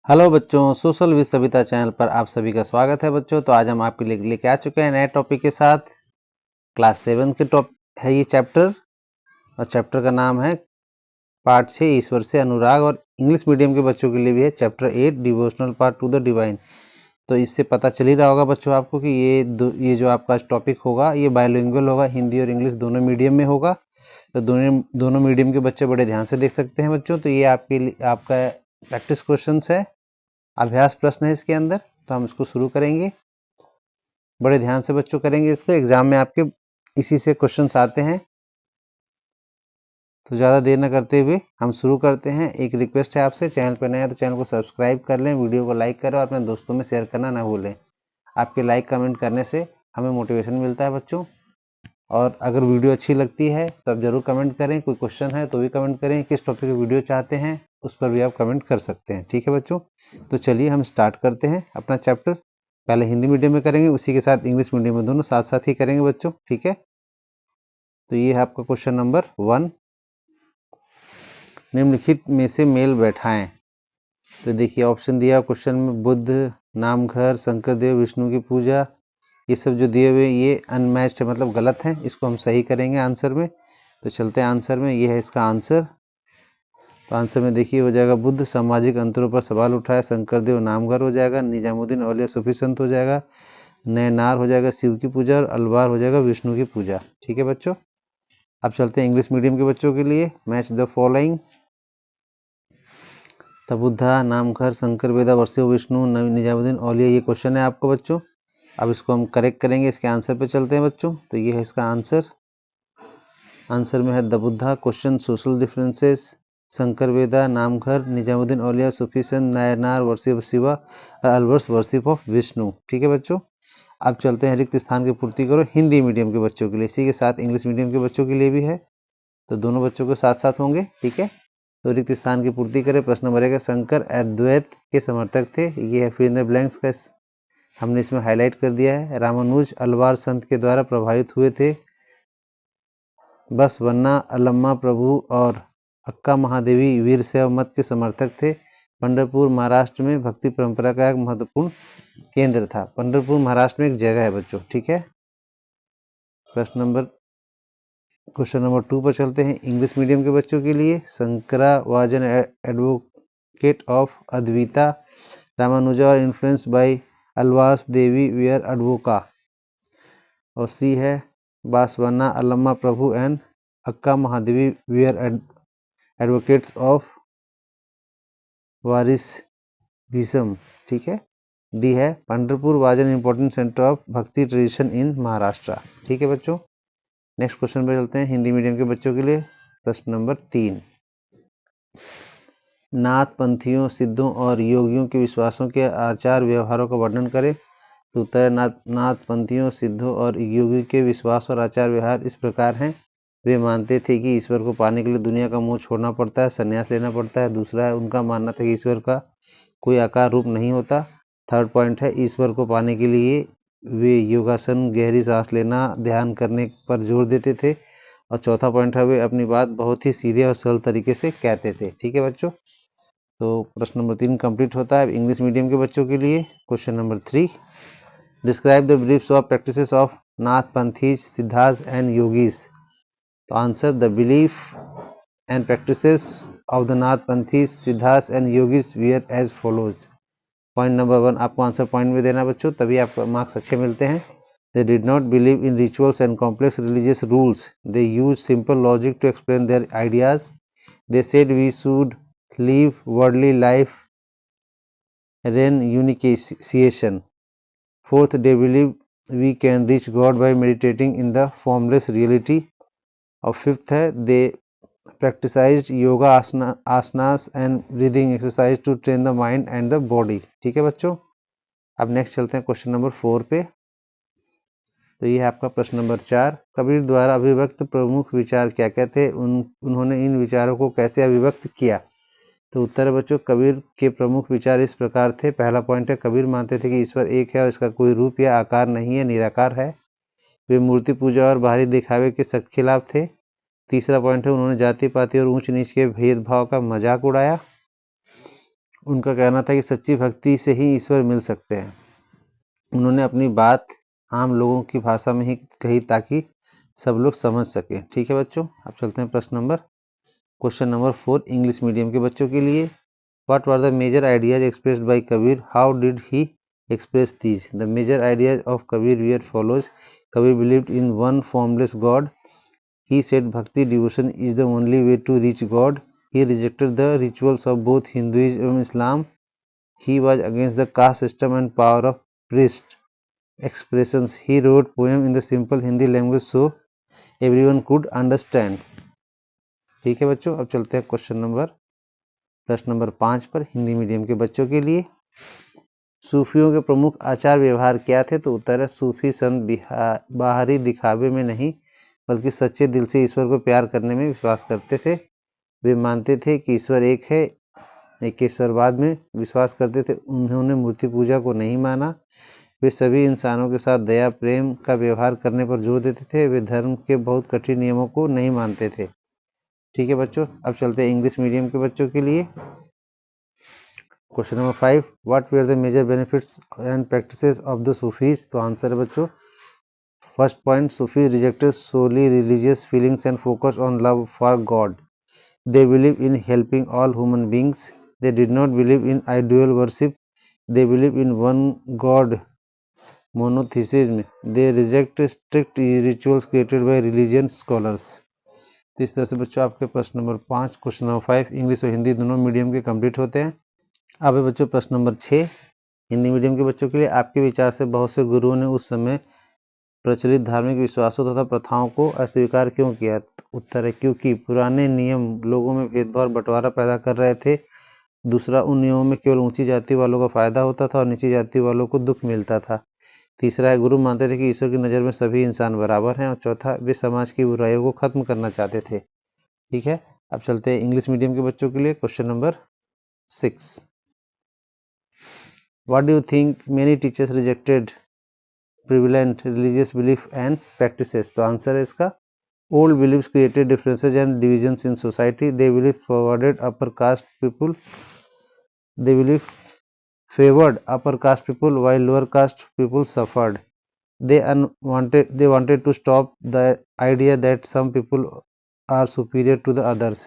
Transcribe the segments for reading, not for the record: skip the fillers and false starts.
Hello बच्चों, social with Savita channel पर आप सभी का स्वागत है बच्चों। तो आज हम आपके लिए लेके आ चुके हैं नए टॉपिक के साथ। क्लास 7 के टॉप है ये चैप्टर, और चैप्टर का नाम है पार्ट 6 ईश्वर से अनुराग। और इंग्लिश मीडियम के बच्चों के लिए भी है chapter 8 devotional part two the divine. तो इससे पता चल ही रहा होगा बच्चों आपको कि ये जो आपका टॉपिक होगा ये बायलिंगुअल होगा, हिंदी और इंग्लिश दोनों मीडियम में होगा। तो दोनों मीडियम के बच्चे बड़े ध्यान से देख सकते हैं बच्चों। तो ये आपके लिए आपका प्रैक्टिस क्वेश्चन है, अभ्यास प्रश्न है इसके अंदर। तो हम इसको शुरू करेंगे, बड़े ध्यान से बच्चों करेंगे इसको। एग्जाम में आपके इसी से क्वेश्चंस आते हैं। तो ज़्यादा देर न करते हुए हम शुरू करते हैं। एक रिक्वेस्ट है आपसे, चैनल पर नया है तो चैनल को सब्सक्राइब कर लें, वीडियो को लाइक करें और अपने दोस्तों में शेयर करना ना भूलें। आपके लाइक कमेंट करने से हमें मोटिवेशन मिलता है बच्चों। और अगर वीडियो अच्छी लगती है तो आप ज़रूर कमेंट करें। कोई क्वेश्चन है तो भी कमेंट करें, किस टॉपिक की वीडियो चाहते हैं उस पर भी आप कमेंट कर सकते हैं। ठीक है बच्चों, तो चलिए हम स्टार्ट करते हैं अपना चैप्टर। पहले हिंदी मीडियम में करेंगे, उसी के साथ इंग्लिश मीडियम में, दोनों साथ साथ ही करेंगे बच्चों। ठीक है, तो ये है आपका क्वेश्चन नंबर 1। निम्नलिखित में से मेल बैठाएं। तो देखिए ऑप्शन दिया क्वेश्चन में, बुद्ध, नामघर, शंकर देव, विष्णु की पूजा, ये सब जो दिए हुए ये अनमैच्ड है, मतलब गलत है। इसको हम सही करेंगे आंसर में। तो चलते हैं आंसर में, ये है इसका आंसर। तो आंसर में देखिए हो जाएगा बुद्ध सामाजिक अंतरों पर सवाल उठाया, शंकर देव नामघर हो जाएगा, निजामुद्दीन औलिया सूफी संत हो जाएगा, नैनार हो जाएगा शिव की पूजा, और अलवार हो जाएगा विष्णु की पूजा। ठीक है बच्चों, अब चलते हैं इंग्लिश मीडियम के बच्चों के लिए। Match the following. Buddha, Namghar, Shankar Veda, worship, Vishnu, Nizamuddin Auliya, ये क्वेश्चन है आपको बच्चों। अब इसको हम करेक्ट करेंगे, इसके आंसर पे चलते हैं बच्चों। तो ये है इसका आंसर। आंसर में है the Buddha, question social differences, Shankar Veda, Namghar, Nizamuddin Auliya, Sufi संत, Nayanar, worship Shiva, Alvars worship of Vishnu. ठीक है बच्चों, अब चलते हैं रिक्त स्थान की पूर्ति करो हिंदी मीडियम के बच्चों के लिए। इसी के साथ इंग्लिश मीडियम के बच्चों के लिए भी है, तो दोनों बच्चों के साथ साथ होंगे। ठीक है, तो रिक्त स्थान की पूर्ति करें। प्रश्न नंबर 1 है, शंकर अद्वैत के समर्थक थे। ये है फिर इन द ब्लैंक्स का, हमने इसमें हाईलाइट कर दिया है। रामानुज अलवार संत के द्वारा प्रभावित हुए थे। बसवन्ना अल्लमा प्रभु और अक्का महादेवी वीरशैव मत के समर्थक थे। पंढरपुर महाराष्ट्र में भक्ति परंपरा का एक महत्वपूर्ण केंद्र था। पंढरपुर महाराष्ट्र में एक जगह है बच्चों। ठीक है, क्वेश्चन नंबर 2 पर चलते हैं इंग्लिश मीडियम के बच्चों के लिए। Shankara was an advocate of Advaita, Ramanuja और influence by Alva's Devi where अडवोका। और सी है, बासवन्ना अल्लमा प्रभु एंड अक्का महादेवी वेयर एडवोकेट्स ऑफ वारिस भीषम। ठीक है, डी है, Pandharpur was an important centre of भक्ति ट्रेडिशन इन महाराष्ट्र। ठीक है बच्चों, नेक्स्ट क्वेश्चन पे चलते हैं हिंदी मीडियम के बच्चों के लिए। प्रश्न नंबर 3, नाथ पंथियों, सिद्धों और योगियों के विश्वासों के आचार व्यवहारों का वर्णन करें। तो उत्तर है, नाथ पंथियों, सिद्धों और योगियों के विश्वास और आचार व्यवहार इस प्रकार हैं। वे मानते थे कि ईश्वर को पाने के लिए दुनिया का मोह छोड़ना पड़ता है, संन्यास लेना पड़ता है। दूसरा है, उनका मानना था कि ईश्वर का कोई आकार रूप नहीं होता। थर्ड पॉइंट है, ईश्वर को पाने के लिए वे योगासन, गहरी सांस लेना, ध्यान करने पर जोर देते थे। और चौथा पॉइंट है, वे अपनी बात बहुत ही सीधे और सरल तरीके से कहते थे। ठीक है बच्चों, तो प्रश्न नंबर 3 कंप्लीट होता है इंग्लिश मीडियम के बच्चों के लिए। Question number 3, describe the beliefs of practices of Nath Panthis, Siddhas and Yogis. तो answer, the belief and practices of the Nath Panthis, Siddhas and Yogis were as follows. Point number 1 आपको आंसर पॉइंट में देना बच्चों, तभी आपको मार्क्स अच्छे मिलते हैं। They did not believe in rituals and complex religious rules. They used simple logic to explain their ideas. They said we should live worldly life, renunciation. Fourth, they believe we can reach God by meditating in the formless reality. और fifth है, they practiced yoga asanas and breathing exercise to train the mind and the body. ठीक है बच्चों, अब next चलते हैं question number 4 पे। तो ये है आपका प्रश्न नंबर 4, कबीर द्वारा अभिव्यक्त प्रमुख विचार क्या क्या थे, उन्होंने इन विचारों को कैसे अभिव्यक्त किया। तो उत्तर है बच्चों, कबीर के प्रमुख विचार इस प्रकार थे। पहला पॉइंट है, कबीर मानते थे कि ईश्वर एक है और इसका कोई रूप या आकार नहीं है, निराकार है। वे मूर्ति पूजा और बाहरी दिखावे के सख्त खिलाफ थे। तीसरा पॉइंट है, उन्होंने जाति पाति और ऊंच नीच के भेदभाव का मजाक उड़ाया। उनका कहना था कि सच्ची भक्ति से ही ईश्वर मिल सकते हैं। उन्होंने अपनी बात आम लोगों की भाषा में ही कही ताकि सब लोग समझ सकें। ठीक है बच्चों, अब चलते हैं क्वेश्चन नंबर 4 इंग्लिश मीडियम के बच्चों के लिए। What were the major ideas expressed by Kabir? How did he express these? The major ideas of Kabir were follows. Kabir believed in one formless God. He said Bhakti devotion is the only way to reach God. He rejected the rituals of both Hinduism and Islam. He was against the caste system and power of priest expressions. He wrote poem in the simple Hindi language so everyone could understand. ठीक है बच्चों, अब चलते हैं प्रश्न number 5 पर Hindi medium के बच्चों के लिए। सूफियों के प्रमुख आचार व्यवहार क्या थे? तो उत्तर है सूफी संत बाहरी दिखावे में नहीं बल्कि सच्चे दिल से ईश्वर को प्यार करने में विश्वास करते थे। वे मानते थे कि ईश्वर एक है, एकेश्वरवाद में विश्वास करते थे। उन्होंने मूर्ति पूजा को नहीं माना। वे सभी इंसानों के साथ दया प्रेम का व्यवहार करने पर जोर देते थे। वे धर्म के बहुत कठिन नियमों को नहीं मानते थे। ठीक है बच्चों, अब चलते हैं इंग्लिश मीडियम के बच्चों के लिए। Question number 5 what were the major benefits and practices of the Sufis? तो आंसर है बच्चों first point, Sufi rejected solely religious feelings and focus on love for God. They believe in helping all human beings. They did not believe in ideal worship. They believe in one God monotheism. They reject strict rituals created by religion scholars. तो इस तरह से बच्चों आपके प्रश्न number 5 question number 5 English और हिंदी दोनों medium के कंप्लीट होते हैं। अब है बच्चों प्रश्न नंबर 6 हिंदी मीडियम के बच्चों के लिए। आपके विचार से बहुत से गुरुओं ने उस समय प्रचलित धार्मिक विश्वासों तथा प्रथाओं को अस्वीकार क्यों किया? उत्तर है क्योंकि पुराने नियम लोगों में भेदभाव और बंटवारा पैदा कर रहे थे। दूसरा, उन नियमों में केवल ऊंची जाति वालों का फायदा होता था और नीची जाति वालों को दुख मिलता था। तीसरा है गुरु मानते थे कि ईश्वर की नज़र में सभी इंसान बराबर हैं। और चौथा, वे समाज की बुराइयों को खत्म करना चाहते थे। ठीक है, अब चलते हैं इंग्लिश मीडियम के बच्चों के लिए। Question number 6 what do you think many teachers rejected prevalent religious belief and practices? तो आंसर है इसका old beliefs created differences and divisions in society. They believe forwarded upper caste people they believe favored upper caste people while lower caste people suffered. They wanted to stop the idea that some people are superior to the others.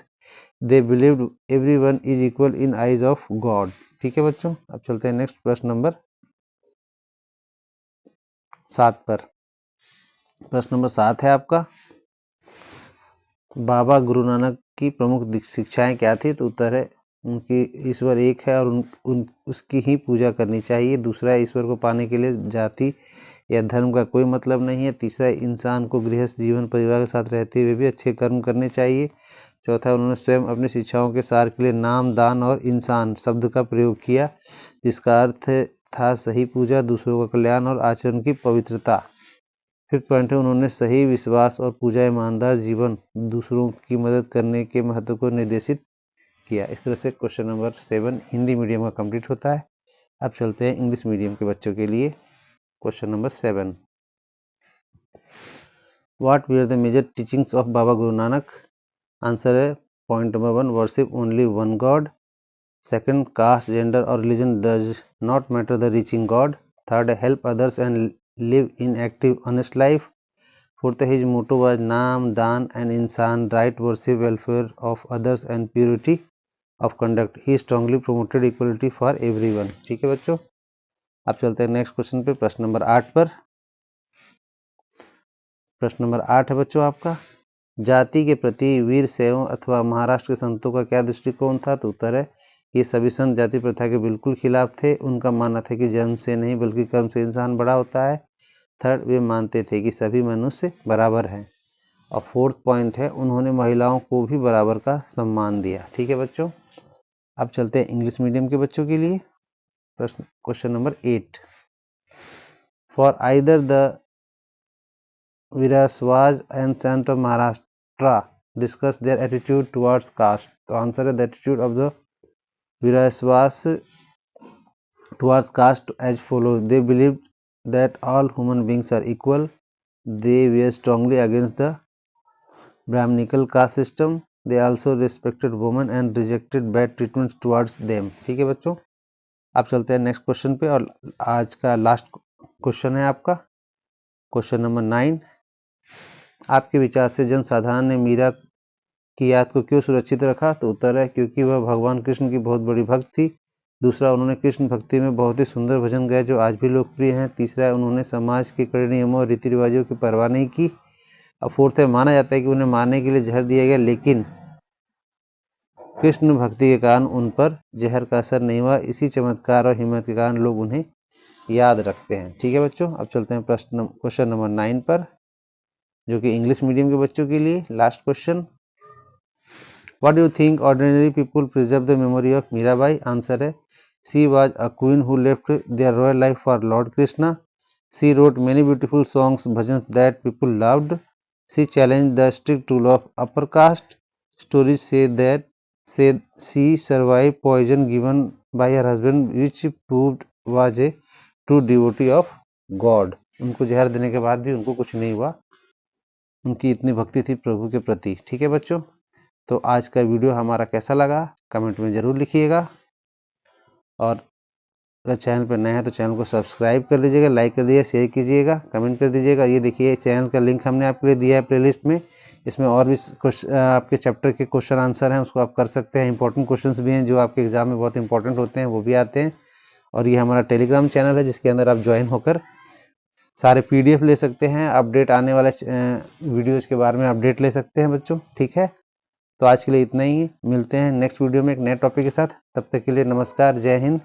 They believed everyone is equal in eyes of God. ठीक है बच्चों, अब चलते हैं next प्रश्न number 7 पर। प्रश्न number 7 है आपका बाबा गुरु नानक की प्रमुख शिक्षाएं क्या थी? तो उत्तर है उनकी ईश्वर एक है और उसकी ही पूजा करनी चाहिए। दूसरा, ईश्वर को पाने के लिए जाति या धर्म का कोई मतलब नहीं है। तीसरा, इंसान को गृहस्थ जीवन परिवार के साथ रहते हुए भी अच्छे कर्म करने चाहिए। चौथा, उन्होंने स्वयं अपनी शिक्षाओं के सार के लिए नाम दान और इंसान शब्द का प्रयोग किया जिसका अर्थ था सही पूजा, दूसरों का कल्याण और आचरण की पवित्रता। फिफ्थ पॉइंट है उन्होंने सही विश्वास और पूजा ईमानदार जीवन दूसरों की मदद करने के महत्व को निर्देशित किया। इस तरह से क्वेश्चन नंबर 7 हिंदी मीडियम का कंप्लीट होता है। अब चलते हैं इंग्लिश मीडियम के बच्चों के लिए। Question number 7 what were the major teachings of Baba Guru Nanak? Answer है point number 1 worship only one God. Second, caste gender और religion does not matter the reaching God. Third, help others and live in active honest life. Fourth, his motto was naam daan and insaan right worship welfare of others and purity of conduct. He strongly promoted equality for everyone. ठीक है बच्चों, अब चलते हैं next question पे प्रश्न number 8 पर। प्रश्न नंबर 8 है बच्चों आपका जाति के प्रति वीर शैवों अथवा महाराष्ट्र के संतों का क्या दृष्टिकोण था? तो उत्तर है ये सभी संत जाति प्रथा के बिल्कुल खिलाफ थे। उनका मानना था कि जन्म से नहीं बल्कि कर्म से इंसान बड़ा होता है। थर्ड, वे मानते थे कि सभी मनुष्य बराबर हैं। और फोर्थ पॉइंट है उन्होंने महिलाओं को भी बराबर का सम्मान दिया। ठीक है बच्चों, अब चलते हैं इंग्लिश मीडियम के बच्चों के लिए। प्रश्न question number 8 for either the Viraswas and Sant of Maharashtra discuss their attitude towards caste. तो आंसर है the attitude of the Viraswas towards caste as follows. They believed that all human beings are equal. They were strongly against the Brahminical caste system. They also respected women and rejected bad treatment towards them. ठीक है बच्चों, आप चलते हैं next question पे, और आज का लास्ट क्वेश्चन है आपका क्वेश्चन नंबर 9। आपके विचार से जनसाधारण ने मीरा की याद को क्यों सुरक्षित रखा? तो उत्तर है क्योंकि वह भगवान कृष्ण की बहुत बड़ी भक्त थी। दूसरा, उन्होंने कृष्ण भक्ति में बहुत ही सुंदर भजन गाए जो आज भी लोकप्रिय हैं। तीसरा, उन्होंने समाज के कड़े नियमों और रीति रिवाजों की परवाह नहीं की। अब फोर्थ है, माना जाता है कि उन्हें मारने के लिए जहर दिया गया, लेकिन कृष्ण भक्ति के कारण उन पर जहर का असर नहीं हुआ। इसी चमत्कार और हिम्मत के कारण लोग उन्हें याद रखते हैं। ठीक है बच्चों, अब चलते हैं क्वेश्चन नंबर 9 पर, जो कि इंग्लिश मीडियम के बच्चों के लिए last question. What do you think ordinary people preserve the memory of Mirabai? Answer है, she was a queen who left their royal life for Lord Krishna. She wrote many beautiful songs, bhajans that people loved. She challenged the strict rule of upper caste. Stories say she survived poison given by her husband, which proved was a true devotee of God. उनको जहर देने के बाद भी उनको कुछ नहीं हुआ, उनकी इतनी भक्ति थी प्रभु के प्रति। ठीक है बच्चों, तो आज का वीडियो हमारा कैसा लगा कमेंट में ज़रूर लिखिएगा, और अगर चैनल पर नए हैं तो चैनल को सब्सक्राइब कर लीजिएगा, लाइक कर दीजिएगा, शेयर कीजिएगा, कमेंट कर दीजिएगा। ये देखिए चैनल का लिंक हमने आपके लिए दिया है प्लेलिस्ट में, इसमें और भी आपके चैप्टर के क्वेश्चन आंसर हैं, उसको आप कर सकते हैं। इंपॉर्टेंट क्वेश्चंस भी हैं जो आपके एग्जाम में बहुत इंपॉर्टेंट होते हैं, वो भी आते हैं। और ये हमारा टेलीग्राम चैनल है जिसके अंदर आप ज्वाइन होकर सारे PDF ले सकते हैं, अपडेट आने वाले वीडियोज़ के बारे में अपडेट ले सकते हैं बच्चों। ठीक है, तो आज के लिए इतना ही, मिलते हैं नेक्स्ट वीडियो में एक नए टॉपिक के साथ। तब तक के लिए नमस्कार, जय हिंद।